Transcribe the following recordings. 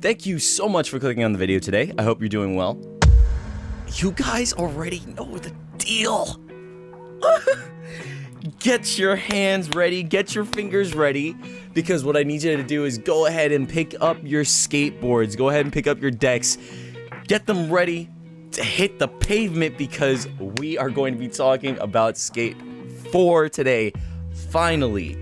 Thank you so much for clicking on the video today. I hope you're doing well. You guys already know the deal. Get your hands ready, get your fingers ready, because what I need you to do is go ahead and pick up your skateboards, go ahead and pick up your decks, get them ready to hit the pavement, because we are going to be talking about Skate 4 today, finally.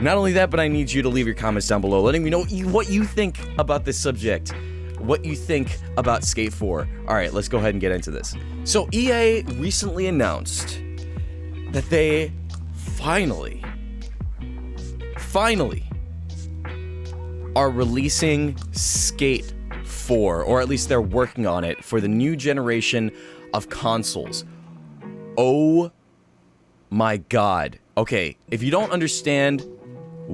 Not only that, but I need you to leave your comments down below, letting me know what you think about this subject, what you think about Skate 4. Alright, let's go ahead and get into this. So EA recently announced that they finally are releasing Skate 4, or at least they're working on it for the new generation of consoles. Oh my god. Okay, if you don't understand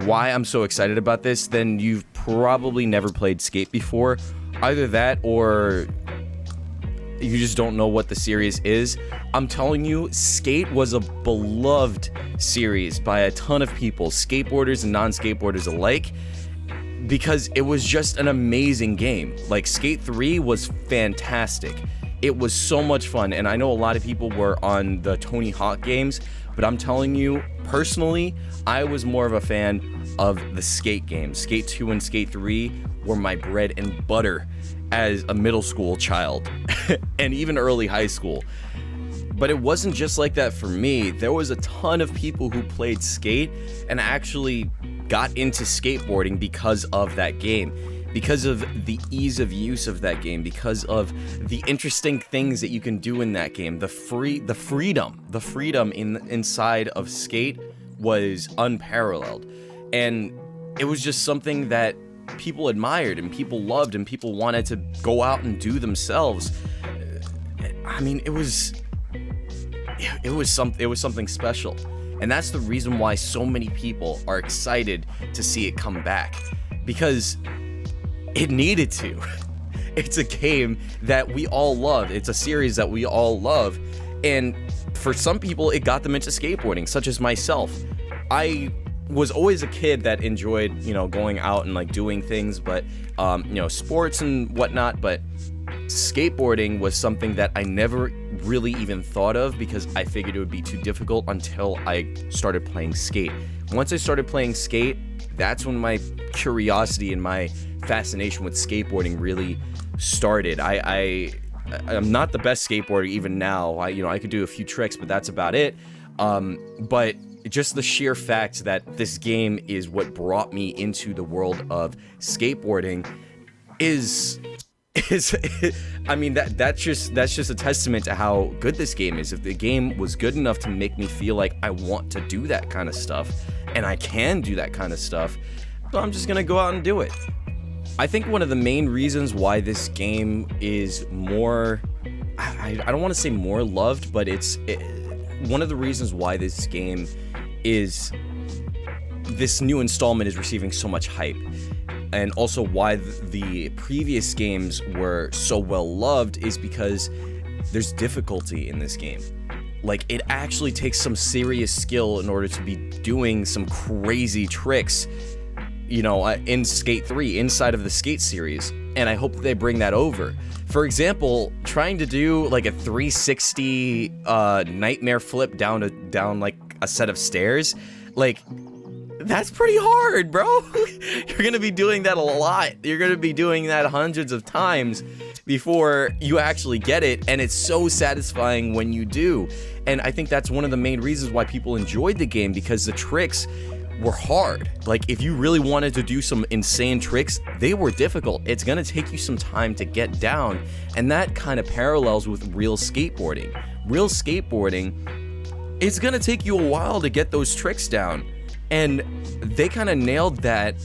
why I'm so excited about this, then you've probably never played Skate before. Either that, or you just don't know what the series is. I'm telling you, Skate was a beloved series by a ton of people, skateboarders and non-skateboarders alike, because it was just an amazing game. Like, Skate 3 was fantastic. It was so much fun, and I know a lot of people were on the Tony Hawk games, but I'm telling you, personally, I was more of a fan of the Skate games. Skate 2 and Skate 3 were my bread and butter as a middle school child, and even early high school. But it wasn't just like that for me. There was a ton of people who played Skate and actually got into skateboarding because of that game, because of the ease of use of that game, because of the interesting things that you can do in that game. The freedom inside of Skate was unparalleled, and it was just something that people admired and people loved and people wanted to go out and do themselves. I mean, it was something special, and that's the reason why so many people are excited to see it come back, because it needed to. It's a game that we all love. It's a series that we all love, and for some people it got them into skateboarding, such as myself. I was always a kid that enjoyed, going out and like doing things, but sports and whatnot, but skateboarding was something that I never really even thought of, because I figured it would be too difficult until I started playing Skate. Once I started playing Skate, that's when my curiosity and my fascination with skateboarding really started. I'm not the best skateboarder even now. I could do a few tricks, but that's about it. But just the sheer fact that this game is what brought me into the world of skateboarding is I mean, that's just a testament to how good this game is. If the game was good enough to make me feel like I want to do that kind of stuff, and I can do that kind of stuff, so I'm just gonna go out and do it. I think one of the main reasons why this game is more, I don't want to say more loved, but one of the reasons why this game this new installment is receiving so much hype, and also why the previous games were so well loved, is because there's difficulty in this game. Like, it actually takes some serious skill in order to be doing some crazy tricks, in Skate 3, inside of the Skate series, and I hope that they bring that over. For example, trying to do like a 360 nightmare flip down like a set of stairs, like, that's pretty hard, bro. You're gonna be doing that a lot. You're gonna be doing that hundreds of times before you actually get it, and it's so satisfying when you do. And I think that's one of the main reasons why people enjoyed the game, because the tricks were hard. Like, if you really wanted to do some insane tricks, they were difficult. It's gonna take you some time to get down, and that kind of parallels with real skateboarding. Real skateboarding, it's gonna take you a while to get those tricks down, and they kind of nailed that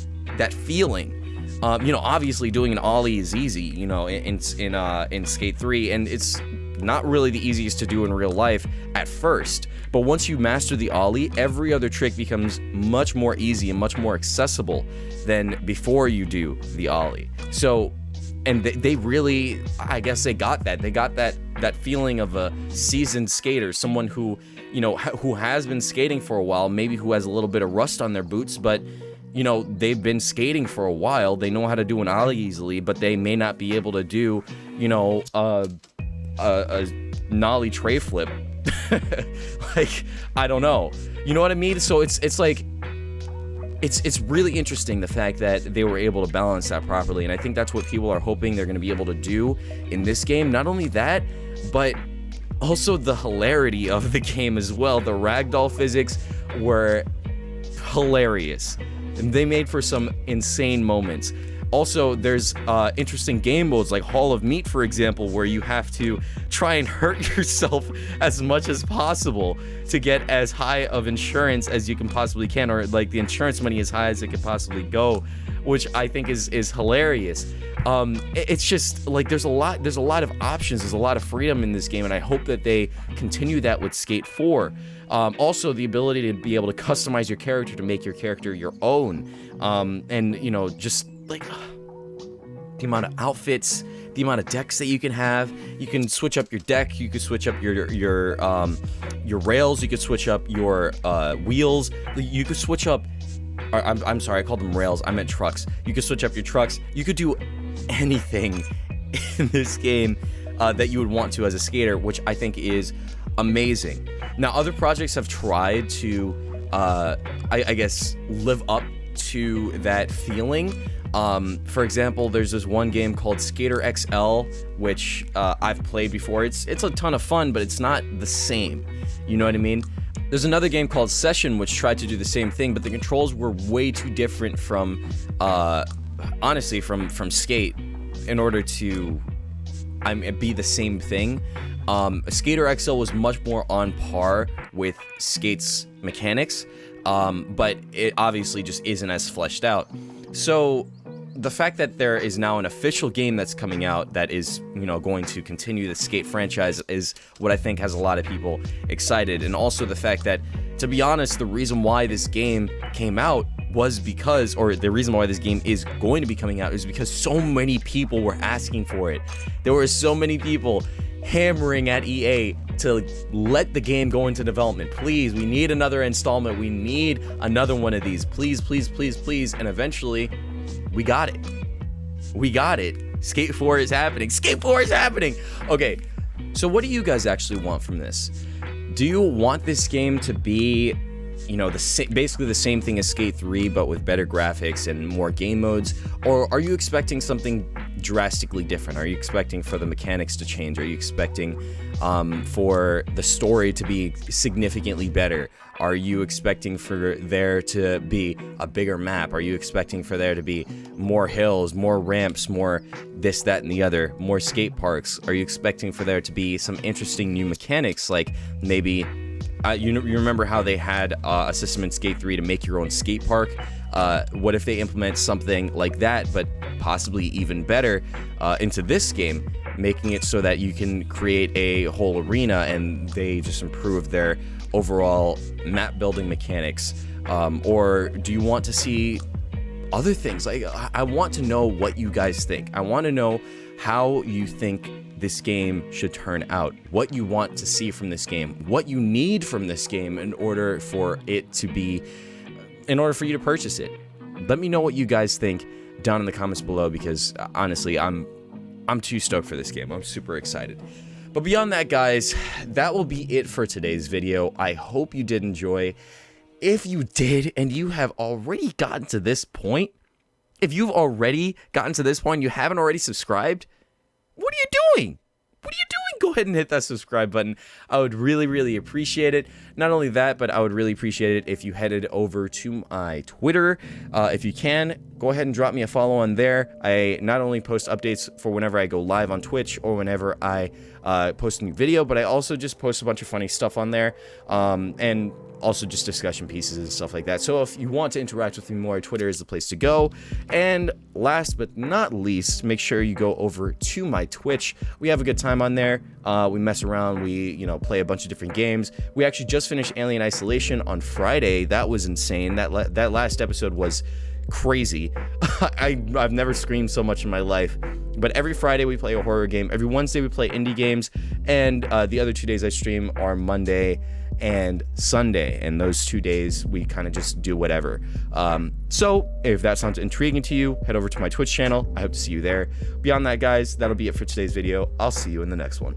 feeling. Obviously doing an ollie is easy, in Skate 3, and it's not really the easiest to do in real life at first. But once you master the ollie, every other trick becomes much more easy and much more accessible than before you do the ollie. So, and they really, I guess they got that. They got that feeling of a seasoned skater, someone who, who has been skating for a while, maybe who has a little bit of rust on their boots, but you know, they've been skating for a while. They know how to do an ollie easily, but they may not be able to do, you know, a nollie tray flip. Like, I don't know. You know what I mean? So it's like, it's really interesting, the fact that they were able to balance that properly. And I think that's what people are hoping they're going to be able to do in this game. Not only that, but also the hilarity of the game as well. The ragdoll physics were hilarious, and they made for some insane moments. Also, there's interesting game modes like Hall of Meat, for example, where you have to try and hurt yourself as much as possible to get as high of insurance as you can possibly can, or like the insurance money as high as it can possibly go, which I think is hilarious. It's just like there's a lot of options, there's a lot of freedom in this game, and I hope that they continue that with Skate 4. Also, the ability to be able to customize your character, to make your character your own, and you know, just like the amount of outfits, the amount of decks that you can have. You can switch up your deck, you can switch up your rails, you could switch up your wheels, you could switch up, I'm sorry, I called them rails, I meant trucks. You could switch up your trucks, you could do anything in this game that you would want to as a skater, which I think is amazing. Now, other projects have tried to I guess live up to that feeling. For example, there's this one game called Skater XL, which I've played before. It's a ton of fun, but it's not the same. You know what I mean? There's another game called Session, which tried to do the same thing, but the controls were way too different from, honestly, from Skate in order to be the same thing. Skater XL was much more on par with Skate's mechanics, but it obviously just isn't as fleshed out. So the fact that there is now an official game that's coming out that is, you know, going to continue the Skate franchise is what I think has a lot of people excited. And also the fact that, to be honest, the reason why this game came out was because, or the reason why this game is going to be coming out is because so many people were asking for it. There were so many people hammering at EA to let the game go into development. Please, we need another installment. We need another one of these. Please, please, please, please. And eventually, we got it. We got it. Skate 4 is happening. Skate 4 is happening. Okay, so what do you guys actually want from this? Do you want this game to be, you know, basically the same thing as Skate 3, but with better graphics and more game modes? Or are you expecting something drastically different? Are you expecting for the mechanics to change? Are you expecting for the story to be significantly better? Are you expecting for there to be a bigger map? Are you expecting for there to be more hills, more ramps, more this, that, and the other, more skate parks? Are you expecting for there to be some interesting new mechanics, like maybe you remember how they had a system in Skate 3 to make your own skate park? What if they implement something like that, but possibly even better, into this game, making it so that you can create a whole arena and they just improve their overall map building mechanics? Or do you want to see other things? Like, I want to know what you guys think. I want to know how you think this game should turn out, what you want to see from this game, what you need from this game in order for you to purchase it. Let me know what you guys think down in the comments below, because honestly, I'm too stoked for this game. I'm super excited. But beyond that, guys, that will be it for today's video. I hope you did enjoy. If you did, and you have already gotten to this point, if you've already gotten to this point and you haven't already subscribed, what are you doing? What are you doing? Go ahead and hit that subscribe button. I would really, really appreciate it. Not only that, but I would really appreciate it if you headed over to my Twitter. If you can, go ahead and drop me a follow on there. I not only post updates for whenever I go live on Twitch or whenever I post a new video, but I also just post a bunch of funny stuff on there. And also just discussion pieces and stuff like that. So if you want to interact with me more, Twitter is the place to go. And last but not least, make sure you go over to my Twitch. We have a good time on there. We mess around. We, you know, play a bunch of different games. We actually just finished Alien Isolation on Friday. That was insane. That last episode was crazy. I've never screamed so much in my life. But every Friday we play a horror game. Every Wednesday we play indie games. And the other 2 days I stream are Monday and Sunday, and those 2 days we kind of just do whatever. So if that sounds intriguing to you, head over to my Twitch channel. I hope to see you there. Beyond that, guys, that'll be it for today's video. I'll see you in the next one.